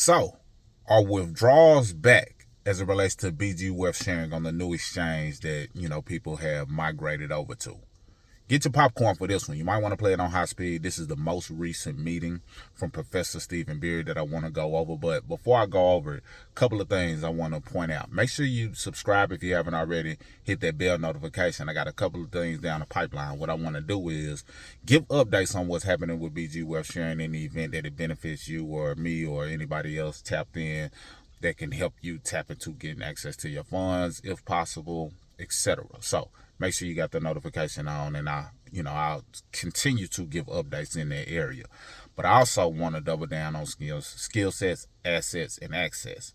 So, are withdrawals back as it relates to BG Wealth sharing on the new exchange that, people have migrated over to? Get your popcorn for this one. You might want to play it on high speed. This is the most recent meeting from Professor Stephen Beard that I want to go over. But before I go over it, a couple of things I want to point out. Make sure you subscribe if you haven't already. Hit that bell notification. I got a couple of things down the pipeline. What I want to do is give updates on what's happening with BG Wealth sharing in the event that it benefits you or me or anybody else tapped in that can help you tap into getting access to your funds, if possible, etc. So make sure you got the notification on, and I'll continue to give updates in that area. But I also want to double down on skill sets, assets, and access.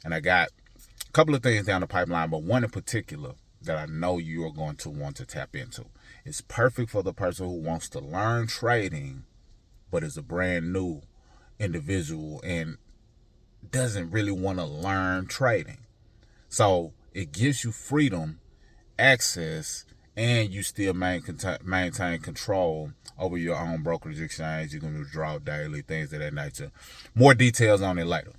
And I got a couple of things down the pipeline, but one in particular that I know you are going to want to tap into. It's perfect for the person who wants to learn trading, but is a brand new individual and doesn't really want to learn trading. So it gives you freedom, access, and you still maintain control over your own brokerage exchange. You can withdraw daily, things of that nature. More details on it later.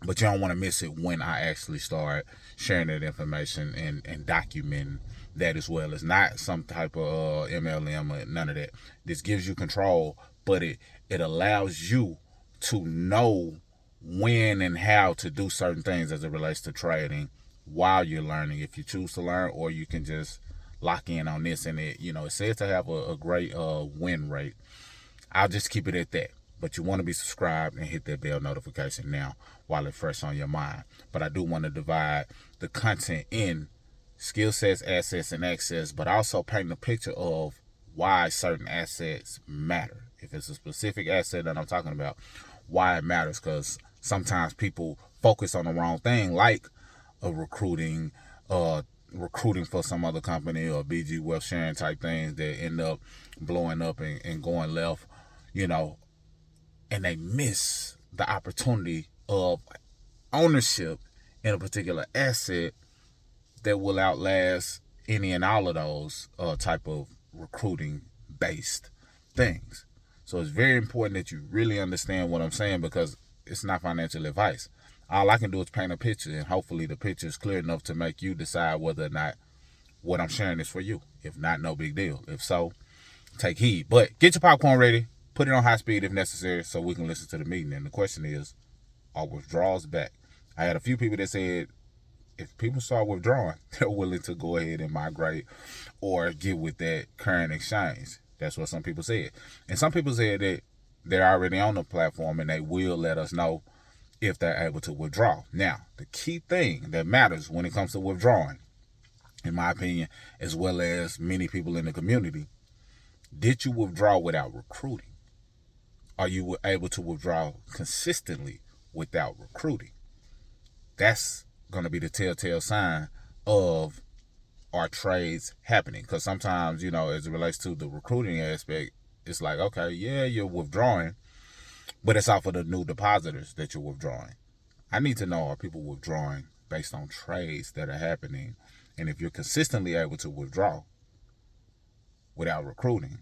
But you don't want to miss it when I actually start sharing that information and documenting that as well. It's not some type of MLM or none of that. This gives you control, but it allows you to know when and how to do certain things as it relates to trading while you're learning, if you choose to learn, or you can just lock in on this. And it says to have a great win rate. I'll just keep it at that. But you want to be subscribed and hit that bell notification now while it's fresh on your mind. But I do want to divide the content in skill sets, assets, and access, but also paint a picture of why certain assets matter. If it's a specific asset that I'm talking about, why it matters, because sometimes people focus on the wrong thing, like recruiting for some other company or BG Wealth sharing type things that end up blowing up and going left, and they miss the opportunity of ownership in a particular asset that will outlast any and all of those type of recruiting based things. So it's very important that you really understand what I'm saying, because it's not financial advice. All I can do is paint a picture, and hopefully the picture is clear enough to make you decide whether or not what I'm sharing is for you. If not, no big deal. If so, take heed. But get your popcorn ready. Put it on high speed if necessary so we can listen to the meeting. And the question is, are withdrawals back? I had a few people that said if people start withdrawing, they're willing to go ahead and migrate or get with that current exchange. That's what some people said. And some people said that they're already on the platform and they will let us know if they're able to withdraw. Now, the key thing that matters when it comes to withdrawing, in my opinion, as well as many people in the community, did you withdraw without recruiting? Are you able to withdraw consistently without recruiting? That's going to be the telltale sign of our trades happening. Because sometimes, as it relates to the recruiting aspect, it's like, okay, yeah, you're withdrawing, but it's off of the new depositors that you're withdrawing. I need to know, are people withdrawing based on trades that are happening? And if you're consistently able to withdraw without recruiting,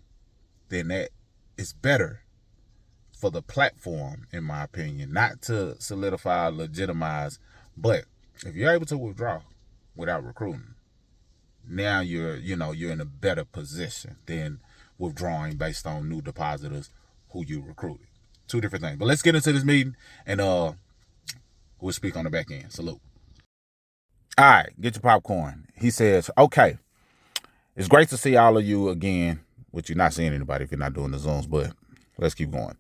then that is better for the platform, in my opinion. Not to solidify or legitimize, but if you're able to withdraw without recruiting, now you're in a better position than withdrawing based on new depositors who you recruited. Two different things. But let's get into this meeting, and we'll speak on the back end. Salute. All right, get your popcorn. He says, okay, it's great to see all of you again, which you're not seeing anybody if you're not doing the Zooms, but let's keep going.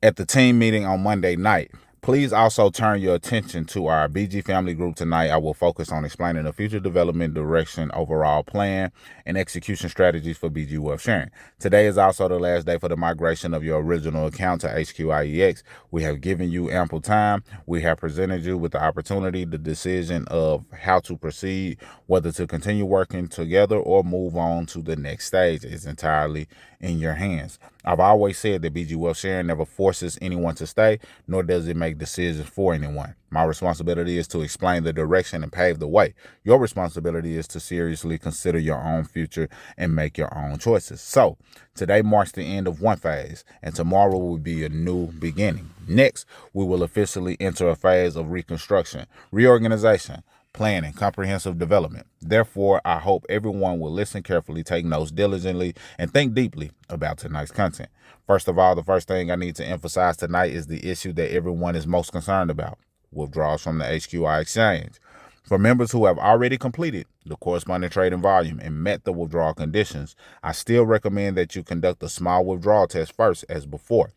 At the team meeting on Monday night, please also turn your attention to our BG family group tonight. I will focus on explaining the future development direction, overall plan, and execution strategies for BG Wealth sharing. Today is also the last day for the migration of your original account to HQIEX. We have given you ample time. We have presented you with the opportunity, the decision of how to proceed, whether to continue working together or move on to the next stage is entirely in your hands. I've always said that BG Wealth Sharing never forces anyone to stay, nor does it make decisions for anyone. My responsibility is to explain the direction and pave the way. Your responsibility is to seriously consider your own future and make your own choices. So, today marks the end of one phase, and tomorrow will be a new beginning. Next, we will officially enter a phase of reconstruction, reorganization, planning, comprehensive development. Therefore, I hope everyone will listen carefully, take notes diligently, and think deeply about tonight's content. First of all, the first thing I need to emphasize tonight is the issue that everyone is most concerned about: withdrawals from the HQI exchange. For members who have already completed the corresponding trading volume and met the withdrawal conditions, I still recommend that you conduct a small withdrawal test first as before.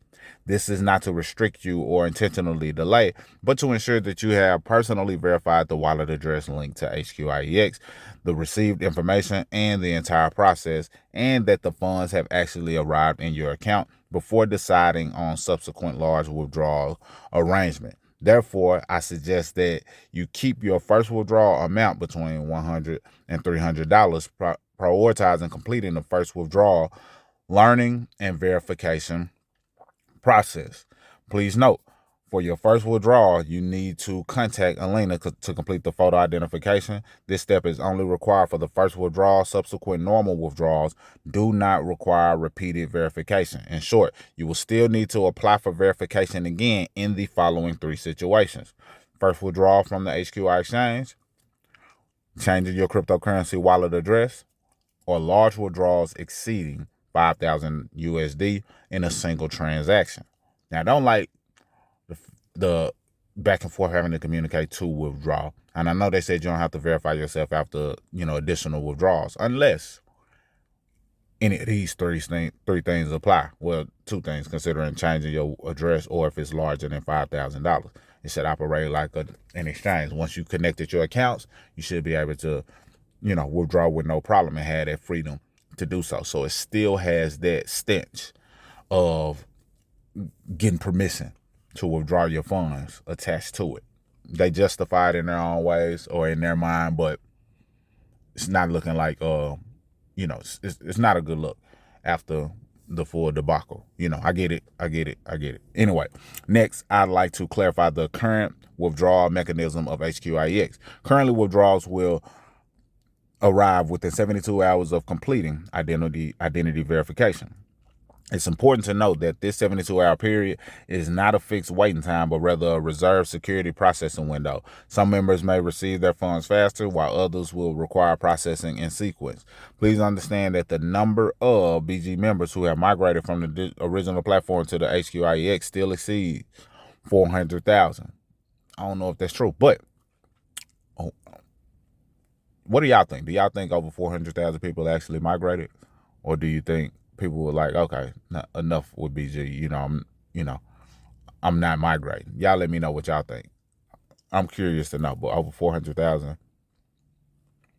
This is not to restrict you or intentionally delay, but to ensure that you have personally verified the wallet address linked to HQIEX, the received information, and the entire process, and that the funds have actually arrived in your account before deciding on subsequent large withdrawal arrangement. Therefore, I suggest that you keep your first withdrawal amount between $100 and $300, prioritizing completing the first withdrawal, learning, and verification process. Please note, for your first withdrawal, you need to contact Elena to complete the photo identification. This step is only required for the first withdrawal. Subsequent normal withdrawals do not require repeated verification. In short, you will still need to apply for verification again in the following three situations: first withdrawal from the HQI exchange, changing your cryptocurrency wallet address, or large withdrawals exceeding 5,000 USD in a single transaction. Now, I don't like the back and forth having to communicate to withdraw. And I know they said you don't have to verify yourself after, additional withdrawals, unless any of these three things apply. Well, two things, considering changing your address or if it's larger than $5,000. It should operate like an exchange. Once you connected your accounts, you should be able to, withdraw with no problem and have that freedom to do so. So it still has that stench of getting permission to withdraw your funds attached to it. They justify it in their own ways or in their mind, but it's not looking like it's not a good look after the full debacle. I get it. Anyway, next, I'd like to clarify the current withdrawal mechanism of HQIEX. Currently, withdrawals will arrive within 72 hours of completing identity verification. It's important to note that this 72-hour period is not a fixed waiting time, but rather a reserved security processing window. Some members may receive their funds faster, while others will require processing in sequence. Please understand that the number of BG members who have migrated from the original platform to the HQIEX still exceeds 400,000. I don't know if that's true, but what do y'all think? Do y'all think over 400,000 people actually migrated? Or do you think people were like, okay, enough with BG, I'm not migrating? Y'all let me know what y'all think. I'm curious to know, but over 400,000,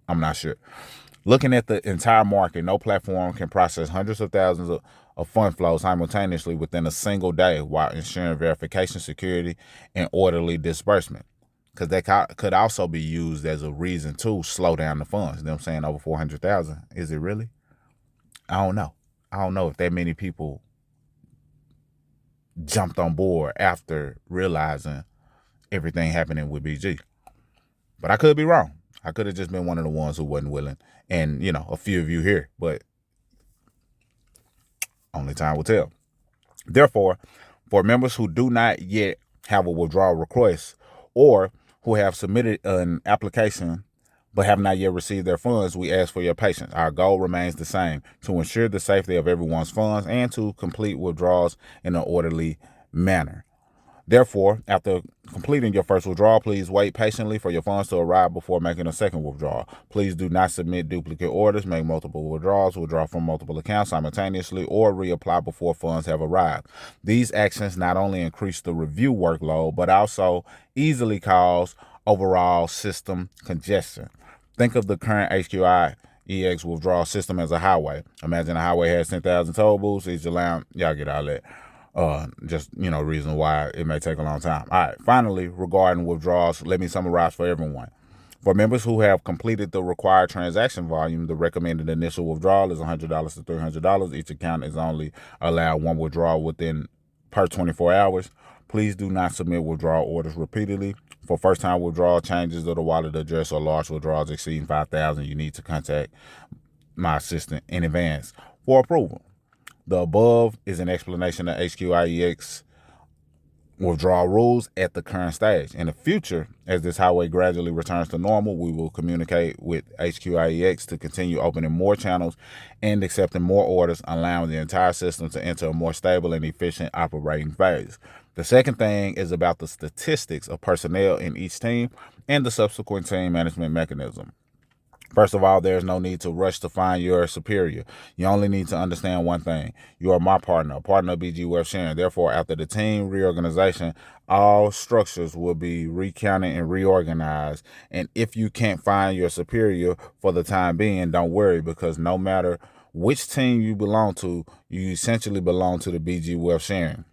I'm not sure. Looking at the entire market, no platform can process hundreds of thousands of fund flow simultaneously within a single day while ensuring verification, security, and orderly disbursement. Because that could also be used as a reason to slow down the funds. You know what I'm saying? Over 400,000. Is it really? I don't know. I don't know if that many people jumped on board after realizing everything happening with BG. But I could be wrong. I could have just been one of the ones who wasn't willing. And, a few of you here. But only time will tell. Therefore, for members who do not yet have a withdrawal request or who have submitted an application but have not yet received their funds, we ask for your patience. Our goal remains the same: to ensure the safety of everyone's funds and to complete withdrawals in an orderly manner. Therefore, after completing your first withdrawal, please wait patiently for your funds to arrive before making a second withdrawal. Please do not submit duplicate orders, make multiple withdrawals, withdraw from multiple accounts simultaneously, or reapply before funds have arrived. These actions not only increase the review workload, but also easily cause overall system congestion. Think of the current HQIEX withdrawal system as a highway. Imagine a highway has 10,000 toll booths. Each allowing, y'all get all that. Reason why it may take a long time. All right, finally, regarding withdrawals, let me summarize for everyone. For members who have completed the required transaction volume, the recommended initial withdrawal is $100 to $300. Each account is only allowed one withdrawal per 24 hours. Please do not submit withdrawal orders repeatedly. For first-time withdrawal changes of the wallet address or large withdrawals exceeding $5,000, you need to contact my assistant in advance for approval. The above is an explanation of HQIEX withdrawal rules at the current stage. In the future, as this highway gradually returns to normal, we will communicate with HQIEX to continue opening more channels and accepting more orders, allowing the entire system to enter a more stable and efficient operating phase. The second thing is about the statistics of personnel in each team and the subsequent team management mechanism. First of all, there's no need to rush to find your superior. You only need to understand one thing. You are my partner, a partner of BG Wealth Sharing. Therefore, after the team reorganization, all structures will be recounted and reorganized. And if you can't find your superior for the time being, don't worry, because no matter which team you belong to, you essentially belong to the BG Wealth Sharing.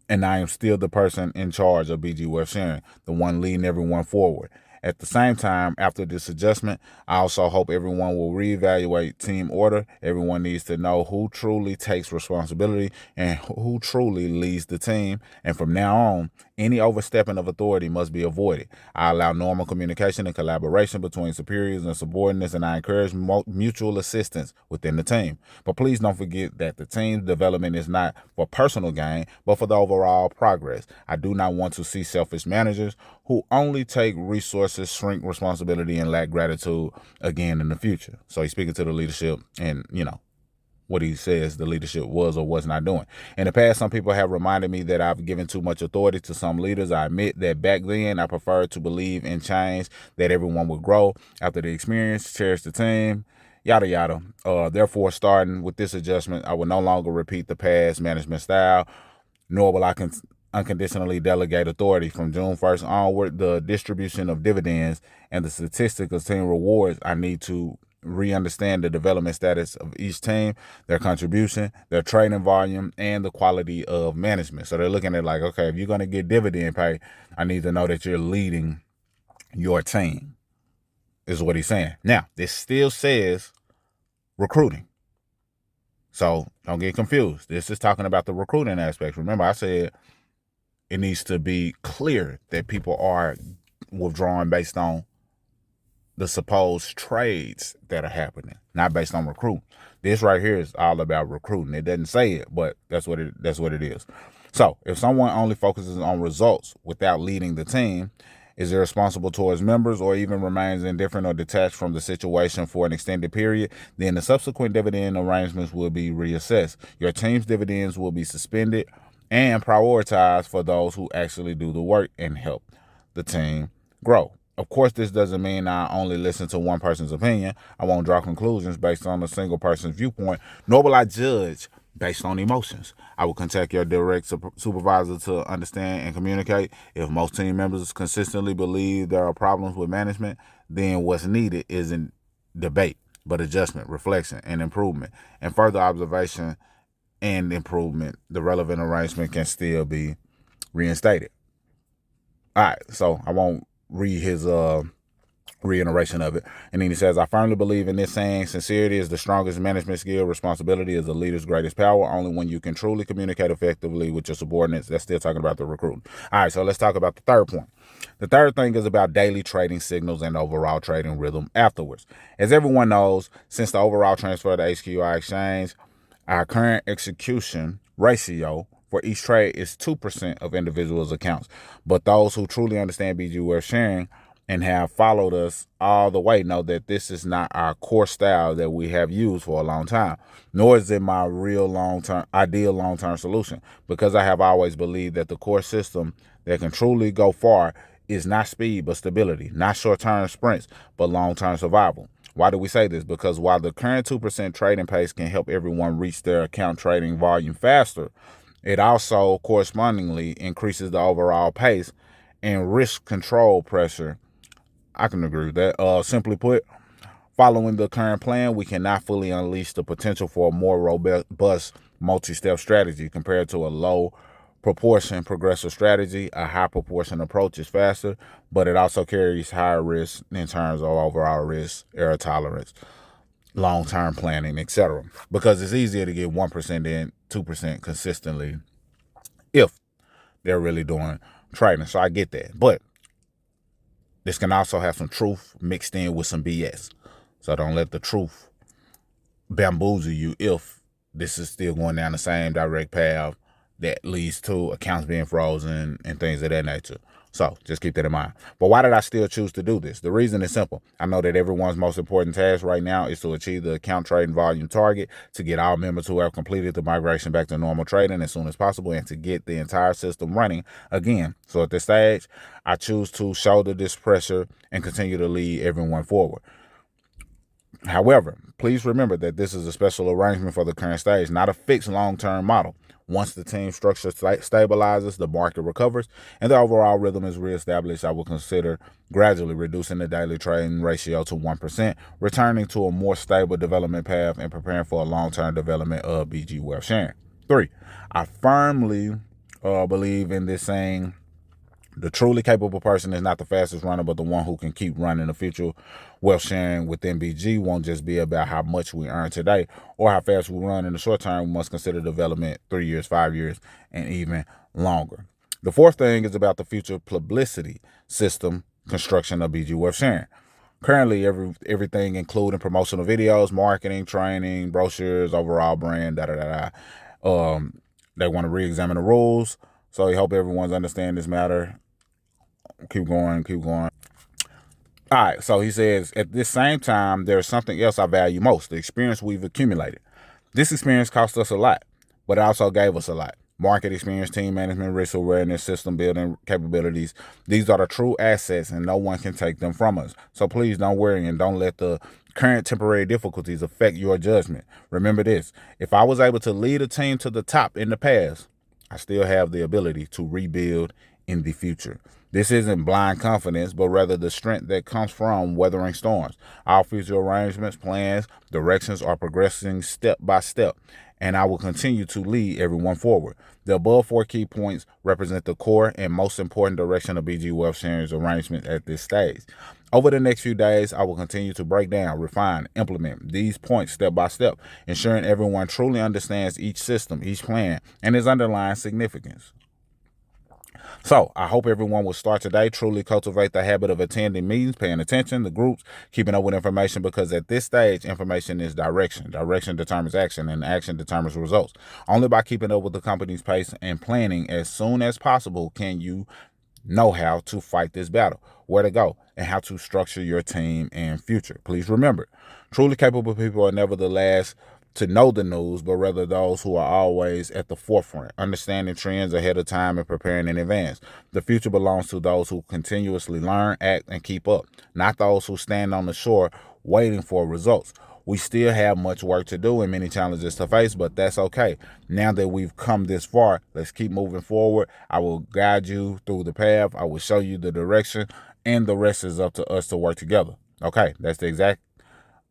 And I am still the person in charge of BG Wealth Sharing, the one leading everyone forward. At the same time, after this adjustment, I also hope everyone will reevaluate team order. Everyone needs to know who truly takes responsibility and who truly leads the team. And from now on, any overstepping of authority must be avoided. I allow normal communication and collaboration between superiors and subordinates, and I encourage mutual assistance within the team. But please don't forget that the team's development is not for personal gain, but for the overall progress. I do not want to see selfish managers who only take resources, shrink responsibility, and lack gratitude again in the future. So he's speaking to the leadership and, what he says the leadership was or was not doing. In the past, some people have reminded me that I've given too much authority to some leaders. I admit that back then I preferred to believe in change, that everyone would grow after the experience, cherish the team, yada, yada. Therefore, starting with this adjustment, I will no longer repeat the past management style, nor will I unconditionally delegate authority. From June 1st onward, the distribution of dividends and the statistics of team rewards, I need to re-understand the development status of each team, their contribution, their trading volume, and the quality of management. So they're looking at like, okay, if you're going to get dividend pay, I need to know that you're leading your team, is what he's saying. Now, this still says recruiting. So don't get confused. This is talking about the recruiting aspect. Remember, I said it needs to be clear that people are withdrawing based on the supposed trades that are happening, not based on recruiting. This right here is all about recruiting. It doesn't say it, but that's what it is. So if someone only focuses on results without leading the team, is irresponsible towards members, or even remains indifferent or detached from the situation for an extended period, then the subsequent dividend arrangements will be reassessed. Your team's dividends will be suspended and prioritized for those who actually do the work and help the team grow. Of course, this doesn't mean I only listen to one person's opinion. I won't draw conclusions based on a single person's viewpoint, nor will I judge based on emotions. I will contact your direct supervisor to understand and communicate. If most team members consistently believe there are problems with management, then what's needed isn't debate, but adjustment, reflection, and improvement. And further observation and improvement, the relevant arrangement can still be reinstated. All right, so I won't read his reiteration of it. And then he says, I firmly believe in this saying, sincerity is the strongest management skill. Responsibility is the leader's greatest power. Only when you can truly communicate effectively with your subordinates. That's still talking about the recruiting. All right, so let's talk about the third point. The third thing is about daily trading signals and overall trading rhythm afterwards. As everyone knows, since the overall transfer to HQI exchange, our current execution ratio for each trade is 2% of individuals' accounts. But those who truly understand BG Wealth Sharing and have followed us all the way know that this is not our core style that we have used for a long time, nor is it my ideal long-term solution, because I have always believed that the core system that can truly go far is not speed, but stability, not short-term sprints, but long-term survival. Why do we say this? Because while the current 2% trading pace can help everyone reach their account trading volume faster, it also correspondingly increases the overall pace and risk control pressure. I can agree with that. Simply put, following the current plan, we cannot fully unleash the potential for a more robust multi-step strategy compared to a low proportion progressive strategy. A high proportion approach is faster, but it also carries higher risk in terms of overall risk, error tolerance, long-term planning, etc. Because it's easier to get 1% than 2% consistently if they're really doing trading. So I get that. But this can also have some truth mixed in with some BS. So don't let the truth bamboozle you if this is still going down the same direct path that leads to accounts being frozen and things of that nature. So just keep that in mind. But why did I still choose to do this? The reason is simple. I know that everyone's most important task right now is to achieve the account trading volume target, to get all members who have completed the migration back to normal trading as soon as possible, and to get the entire system running again. So at this stage, I choose to shoulder this pressure and continue to lead everyone forward. However, please remember that this is a special arrangement for the current stage, not a fixed long-term model. Once the team structure stabilizes, the market recovers, and the overall rhythm is reestablished, I will consider gradually reducing the daily trading ratio to 1%, returning to a more stable development path, and preparing for a long-term development of BG Wealth Sharing. 3, I firmly believe in this saying: the truly capable person is not the fastest runner, but the one who can keep running. The future wealth sharing within BG won't just be about how much we earn today or how fast we run in the short term. We must consider development 3 years, 5 years, and even longer. The 4th thing is about the future publicity system construction of BG Wealth Sharing. Currently, everything including promotional videos, marketing, training, brochures, overall brand, they want to re-examine the rules. So I hope everyone's understand this matter. Keep going. All right, so he says, at this same time, there's something else I value most: the experience we've accumulated. This experience cost us a lot, but it also gave us a lot. Market experience, team management, risk awareness, system building capabilities. These are the true assets, and no one can take them from us. So please don't worry and don't let the current temporary difficulties affect your judgment. Remember this: if I was able to lead a team to the top in the past, I still have the ability to rebuild in the future. This isn't blind confidence, but rather the strength that comes from weathering storms. Our future arrangements, plans, directions are progressing step by step, and I will continue to lead everyone forward. The above 4 key points represent the core and most important direction of BG Wealth Sharing's arrangement at this stage. Over the next few days, I will continue to break down, refine, implement these points step by step, ensuring everyone truly understands each system, each plan, and its underlying significance. So I hope everyone will start today, truly cultivate the habit of attending meetings, paying attention to groups, keeping up with information, because at this stage, information is direction. Direction determines action, and action determines results. Only by keeping up with the company's pace and planning as soon as possible can you know how to fight this battle, where to go, and how to structure your team and future. Please remember, truly capable people are never the last to know the news, but rather those who are always at the forefront, understanding trends ahead of time and preparing in advance. The future belongs to those who continuously learn, act, and keep up, not those who stand on the shore waiting for results. We still have much work to do and many challenges to face, but that's okay. Now that we've come this far, let's keep moving forward. I will guide you through the path. I will show you the direction, and the rest is up to us to work together. Okay, that's the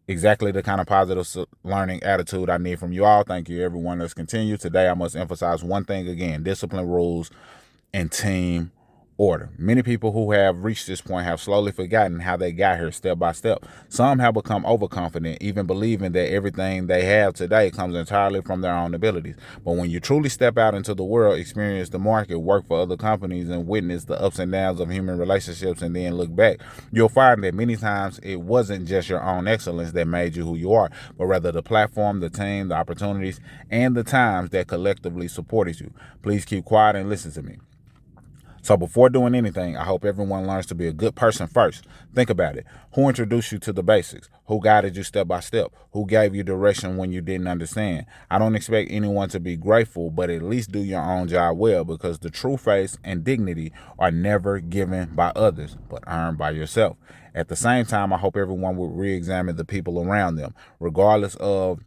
exactly the kind of positive learning attitude I need from you all. Thank you, everyone. Let's continue. Today, I must emphasize one thing again: discipline, rules, and team order. Many people who have reached this point have slowly forgotten how they got here step by step. Some have become overconfident, even believing that everything they have today comes entirely from their own abilities. But when you truly step out into the world, experience the market, work for other companies, and witness the ups and downs of human relationships, and then look back, you'll find that many times it wasn't just your own excellence that made you who you are, but rather the platform, the team, the opportunities, and the times that collectively supported you. Please keep quiet and listen to me. So before doing anything, I hope everyone learns to be a good person first. Think about it. Who introduced you to the basics? Who guided you step by step? Who gave you direction when you didn't understand? I don't expect anyone to be grateful, but at least do your own job well, because the true face and dignity are never given by others, but earned by yourself. At the same time, I hope everyone will re-examine the people around them, regardless of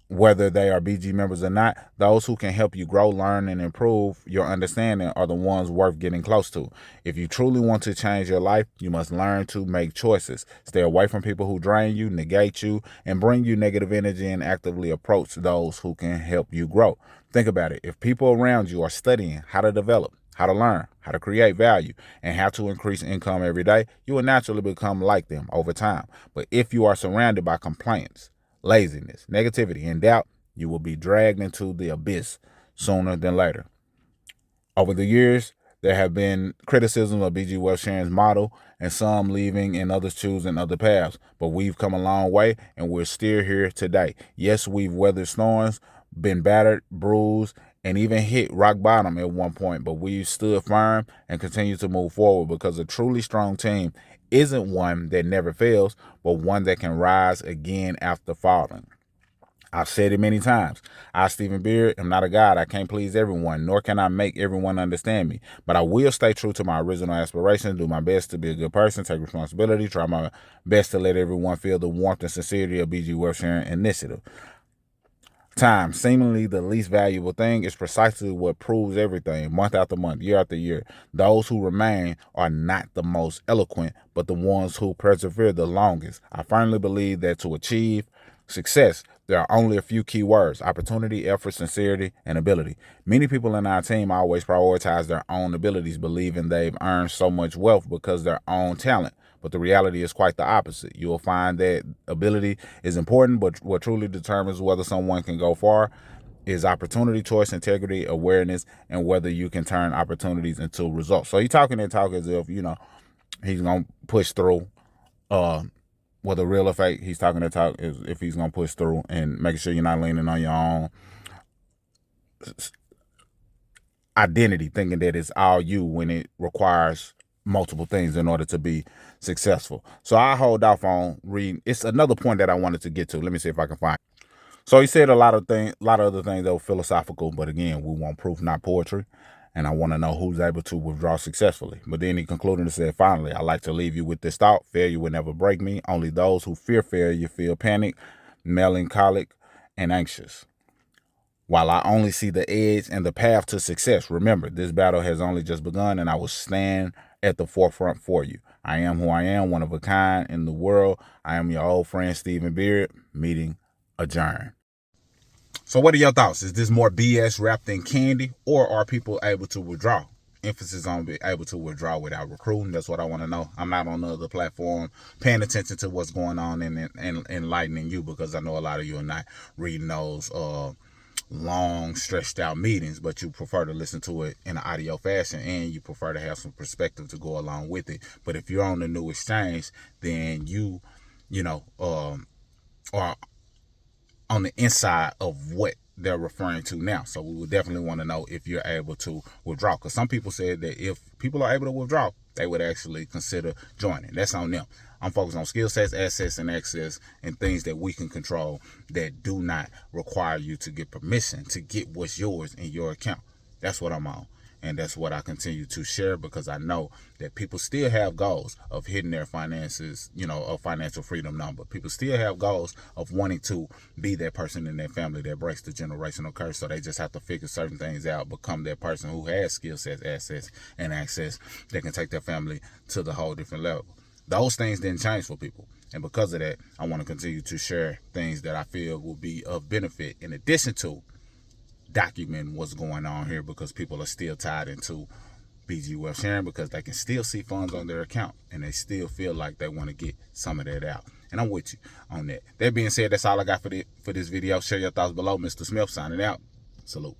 whether they are BG members or not. Those who can help you grow, learn, and improve your understanding are the ones worth getting close to. If you truly want to change your life, you must learn to make choices. Stay away from people who drain you, negate you, and bring you negative energy, and actively approach those who can help you grow. Think about it. If people around you are studying how to develop, how to learn, how to create value, and how to increase income every day, you will naturally become like them over time. But if you are surrounded by complaints, laziness, negativity, and doubt, you will be dragged into the abyss sooner than later. Over the years, there have been criticisms of BG Wealth Sharing's model, and some leaving and others choosing other paths. But we've come a long way, and we're still here today. Yes, we've weathered storms, been battered, bruised, and even hit rock bottom at one point, but we've stood firm and continue to move forward, because a truly strong team isn't one that never fails, but one that can rise again after falling. I've said it many times. I, Stephen Beard, am not a god. I can't please everyone, nor can I make everyone understand me. But I will stay true to my original aspirations, do my best to be a good person, take responsibility, try my best to let everyone feel the warmth and sincerity of BG Wealth Sharing Initiative. Time, seemingly the least valuable thing, is precisely what proves everything, month after month, year after year. Those who remain are not the most eloquent, but the ones who persevere the longest. I firmly believe that to achieve success, there are only a few key words: opportunity, effort, sincerity, and ability. Many people in our team always prioritize their own abilities, believing they've earned so much wealth because of their own talent. But the reality is quite the opposite. You will find that ability is important, but what truly determines whether someone can go far is opportunity, choice, integrity, awareness, and whether you can turn opportunities into results. So he's talking that talk as if, he's going to push through, whether real or fake. He's talking that talk as if he's going to push through, and making sure you're not leaning on your own identity, thinking that it's all you when it requires multiple things in order to be successful. So I hold off on reading. It's another point that I wanted to get to. Let me see if I can find it. So he said a lot of other things that were philosophical, but again, we want proof, not poetry. And I want to know who's able to withdraw successfully. But then he concluded and said, finally, I'd like to leave you with this thought: failure will never break me. Only those who fear failure feel panic, melancholic, and anxious. While I only see the edge and the path to success, remember, this battle has only just begun, and I will stand at the forefront for you. I am who I am, one of a kind in the world. I am your old friend, Stephen Beard. Meeting adjourned. So what are your thoughts? Is this more BS wrapped in candy, or are people able to withdraw? Emphasis on being able to withdraw without recruiting. That's what I want to know. I'm not on the other platform paying attention to what's going on and enlightening you, because I know a lot of you are not reading those long stretched out meetings, but you prefer to listen to it in an audio fashion, and you prefer to have some perspective to go along with it. But if you're on the new exchange, then you are on the inside of what they're referring to now. So we would definitely want to know if you're able to withdraw, because some people said that if people are able to withdraw, they would actually consider joining. That's on them. I'm focused on skill sets, assets, and access, and things that we can control that do not require you to get permission to get what's yours in your account. That's what I'm on. And that's what I continue to share, because I know that people still have goals of hitting their finances, a financial freedom number. People still have goals of wanting to be that person in their family that breaks the generational curse. So they just have to figure certain things out, become that person who has skill sets, assets, and access that can take their family to the whole different level. Those things didn't change for people. And because of that, I want to continue to share things that I feel will be of benefit, in addition to documenting what's going on here, because people are still tied into BG Wealth Sharing, because they can still see funds on their account and they still feel like they want to get some of that out. And I'm with you on that. That being said, that's all I got for this video. Share your thoughts below. Mr. Smith signing out. Salute.